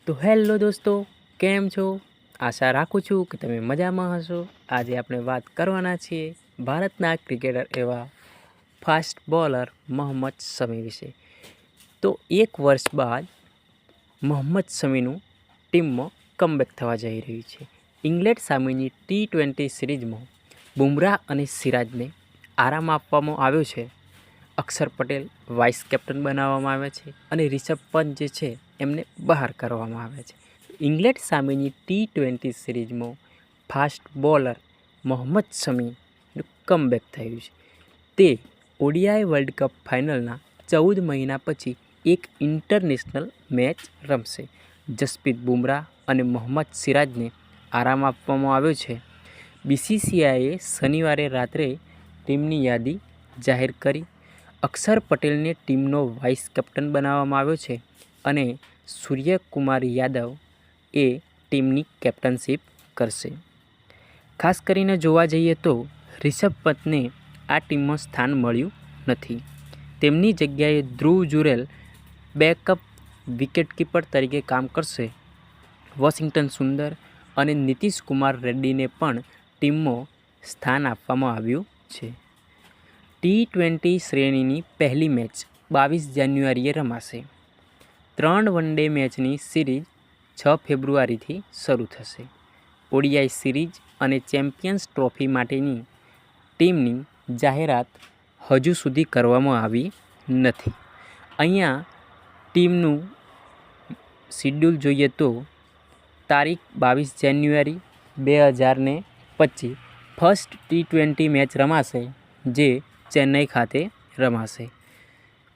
તો હેલો દોસ્તો, કેમ છો? આશા રાખું છું કે તમે મજામાં હશો। આજે આપણે વાત કરવાના છીએ ભારતના ક્રિકેટર એવા ફાસ્ટ બોલર મોહમ્મદ શમી વિશે। તો એક વર્ષ બાદ મોહમ્મદ શમીનું ટીમમાં કમબેક થવા જઈ રહ્યું છે। ઇંગ્લેન્ડ સામેની T20 સિરીઝમાં બુમરાહ અને સિરાજને આરામ આપવામાં આવ્યો છે। અક્ષર પટેલ વાઇસ કેપ્ટન બનાવવામાં આવ્યા છે અને રિષભ પંત જે છે એમને બહાર કરવામાં આવ્યા છે। ઇંગ્લેન્ડ સામેની T20 સિરીઝમાં ફાસ્ટ બોલર મોહમ્મદ શમીનું કમબેક થયું છે। તે ઓડીઆઈ વર્લ્ડ કપ ફાઇનલના 14 મહિના પછી એક ઇન્ટરનેશનલ મેચ રમશે। જસપ્રીત બુમરાહ અને મોહમ્મદ સિરાજને આરામ આપવામાં આવ્યો છે। બીસીસીઆઈએ શનિવારે રાત્રે ટીમની યાદી જાહેર કરી। અક્ષર પટેલને ટીમનો વાઇસ કેપ્ટન બનાવવામાં આવ્યો છે અને સૂર્યકુમાર યાદવ એ ટીમની કેપ્ટનશીપ કરશે। ખાસ કરીને જોવા જઈએ તો રિષભ પંતને આ ટીમમાં સ્થાન મળ્યું નથી। તેમની જગ્યાએ ધ્રુવ જુરેલ બેકઅપ વિકેટકીપર તરીકે કામ કરશે। વોશિંગ્ટન સુંદર અને નીતિશ કુમાર રેડ્ડીને પણ ટીમમાં સ્થાન આપવામાં આવ્યું છે। T20 શ્રેણીની પહેલી મેચ 22 જાન્યુઆરીએ રમાશે। 3 વન-ડે મેચની સિરીઝ 6 ફેબ્રુઆરીથી શરૂ થશે। ઓડીઆઈ સિરીઝ અને ચેમ્પિયન્સ ટ્રોફી માટેની ટીમની જાહેરાત હજુ સુધી કરવામાં આવી નથી। અહીંયા ટીમનું શિડ્યુલ જોઈએ તો તારીખ 22 જાન્યુઆરી 2025 ફર્સ્ટ T20 મેચ રમાશે, જે ચેન્નઈ ખાતે રમાશે।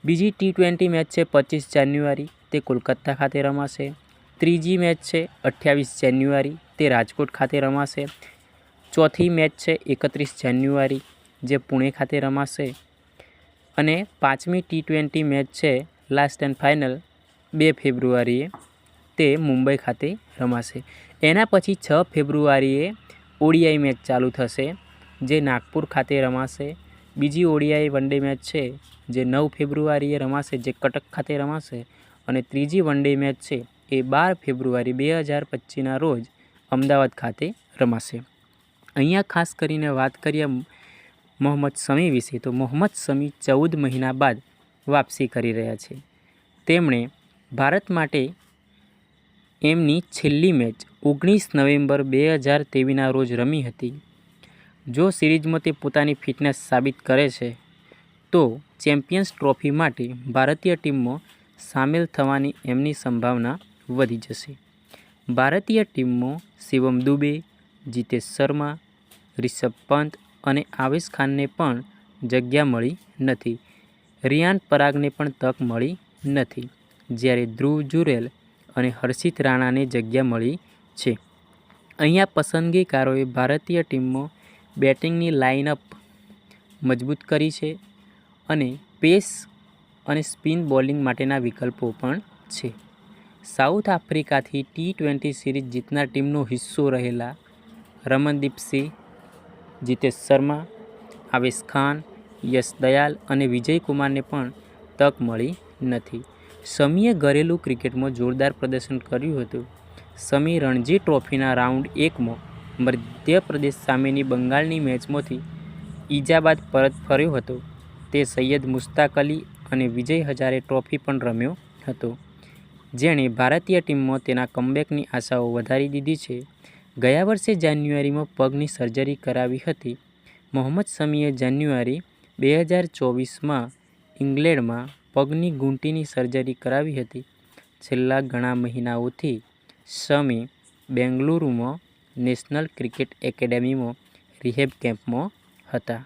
બીજી T20 મેચ છે 25 જાન્યુઆરી, તે કોલકાતા ખાતે રમાશે। ત્રીજી મેચ છે 28 જાન્યુઆરી, તે રાજકોટ ખાતે રમાશે। ચોથી મેચ છે 31 જાન્યુઆરી, જે પુણે ખાતે રમાશે અને પાંચમી T20 મેચ છે લાસ્ટ એન્ડ ફાઇનલ 2 ફેબ્રુઆરીએ, તે મુંબઈ ખાતે રમાશે। એના પછી 6 ફેબ્રુઆરીએ ઓડીઆઈ મેચ ચાલુ થશે, જે નાગપુર ખાતે રમાશે। બીજી ઓડીઆઈ વન-ડે મેચ છે જે 9 ફેબ્રુઆરીએ રમાશે, જે કટક ખાતે રમાશે અને ત્રીજી વન-ડે મેચ છે એ 12 ફેબ્રુઆરી 2025ના રોજ અમદાવાદ ખાતે રમાશે। અહીંયા ખાસ કરીને વાત કરીએ મોહમ્મદ શમી વિશે, તો મોહમ્મદ શમી 14 મહિના બાદ વાપસી કરી રહ્યા છે। તેમણે ભારત માટે એમની છેલ્લી મેચ 19 નવેમ્બર 2023ના રોજ રમી હતી। જો સિરીઝમાં તે પોતાની ફિટનેસ સાબિત કરે છે તો ચેમ્પિયન્સ ટ્રોફી માટે ભારતીય ટીમમાં સામેલ થવાની એમની સંભાવના વધી જશે। ભારતીય ટીમમાં શિવમ દુબે, જીતેશ શર્મા, રિષભ પંત અને આવેશ ખાનને પણ જગ્યા મળી નથી। રિયાન પરાગને પણ તક મળી નથી, જ્યારે ધ્રુવ જુરેલ અને હર્ષિત રાણાને જગ્યા મળી છે। અહીંયા પસંદગીકારોએ ભારતીય ટીમમાં બેટિંગની લાઇનઅપ મજબૂત કરી છે અને પેસ અને સ્પિન બોલિંગ માટેના વિકલ્પો પણ છે। સાઉથ આફ્રિકાથી T20 સિરીઝ જીતનાર ટીમનો હિસ્સો રહેલા રમનદીપ સિંહ, જીતેશ શર્મા, આવેશ ખાન, યશ દયાલ અને વિજય કુમારને પણ તક મળી નથી। શમીએ ઘરેલું ક્રિકેટમાં જોરદાર પ્રદર્શન કર્યું હતું। શમી રણજી ટ્રોફીના રાઉન્ડ 1માં મધ્યપ્રદેશ સામેની બંગાળની મેચમાંથી ઈજા બાદ પરત ફર્યો હતો। તે સૈયદ મુશ્તાક અલી અને વિજય હજારે ટ્રોફી પણ રમ્યો હતો, જેણે ભારતીય ટીમમાં તેના કમબેકની આશાઓ વધારી દીધી છે। ગયા વર્ષે જાન્યુઆરીમાં પગની સર્જરી કરાવી હતી। મોહમ્મદ શમીએ જાન્યુઆરી 2024માં ઇંગ્લેન્ડમાં પગની ઘૂંટીની સર્જરી કરાવી હતી। છેલ્લા ઘણા મહિનાઓથી શમી બેંગલુરુમાં નેશનલ ક્રિકેટ એકેડેમીમાં રિહેબ કેમ્પમાં હતા।